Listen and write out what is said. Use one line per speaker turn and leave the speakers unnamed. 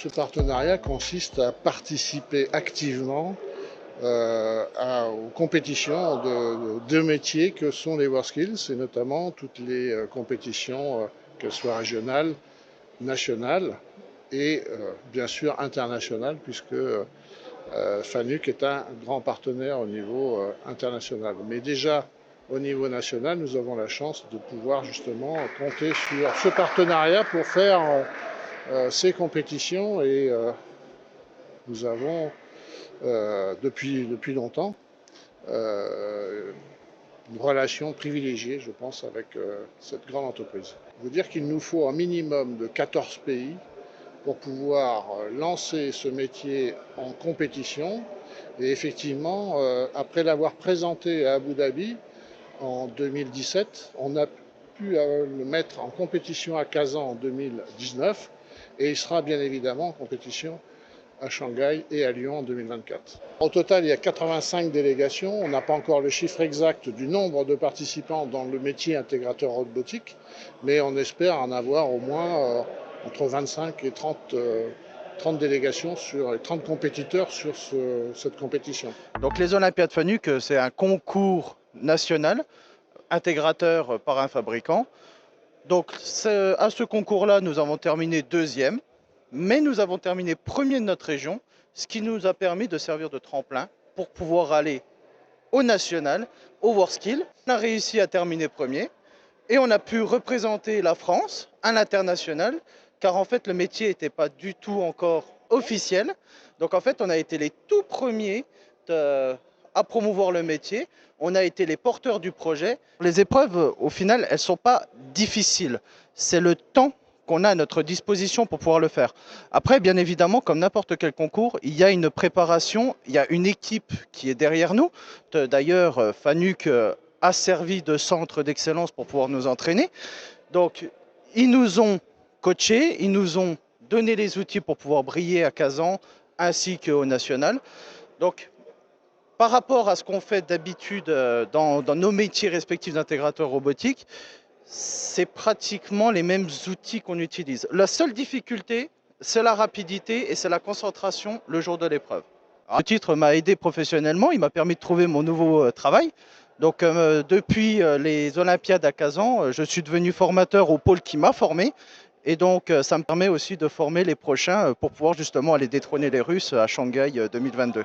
Ce partenariat consiste à participer activement aux compétitions de deux métiers que sont les WorldSkills, et notamment toutes les compétitions, qu'elles soient régionales, nationales et bien sûr internationales, puisque FANUC est un grand partenaire au niveau international. Mais déjà, au niveau national, nous avons la chance de pouvoir justement compter sur ce partenariat pour faire ces compétitions, et nous avons depuis longtemps une relation privilégiée, je pense, avec cette grande entreprise. Je veux dire qu'il nous faut un minimum de 14 pays pour pouvoir lancer ce métier en compétition. Et effectivement, après l'avoir présenté à Abu Dhabi en 2017, on a pu le mettre en compétition à Kazan en 2019, et il sera bien évidemment en compétition à Shanghai et à Lyon en 2024. Au total, il y a 85 délégations. On n'a pas encore le chiffre exact du nombre de participants dans le métier intégrateur robotique, mais on espère en avoir au moins entre 25 et 30 délégations et 30 compétiteurs sur cette compétition.
Donc les Olympiades FANUC, c'est un concours national intégrateur par un fabricant. Donc à ce concours-là, nous avons terminé deuxième, mais nous avons terminé premier de notre région, ce qui nous a permis de servir de tremplin pour pouvoir aller au national, au WorldSkills. On a réussi à terminer premier et on a pu représenter la France à l'international, car en fait le métier n'était pas du tout encore officiel. Donc en fait on a été les tout premiers à promouvoir le métier. On a été les porteurs du projet. Les épreuves, au final, elles ne sont pas difficiles. C'est le temps qu'on a à notre disposition pour pouvoir le faire. Après, bien évidemment, comme n'importe quel concours, il y a une préparation, il y a une équipe qui est derrière nous. D'ailleurs, FANUC a servi de centre d'excellence pour pouvoir nous entraîner. Donc, ils nous ont coachés, ils nous ont donné les outils pour pouvoir briller à Kazan ainsi qu'au national. Donc, par rapport à ce qu'on fait d'habitude dans nos métiers respectifs d'intégrateurs robotiques, c'est pratiquement les mêmes outils qu'on utilise. La seule difficulté, c'est la rapidité et c'est la concentration le jour de l'épreuve. Le titre m'a aidé professionnellement, il m'a permis de trouver mon nouveau travail. Donc depuis les Olympiades à Kazan, je suis devenu formateur au pôle qui m'a formé. Et donc ça me permet aussi de former les prochains pour pouvoir justement aller détrôner les Russes à Shanghai 2022.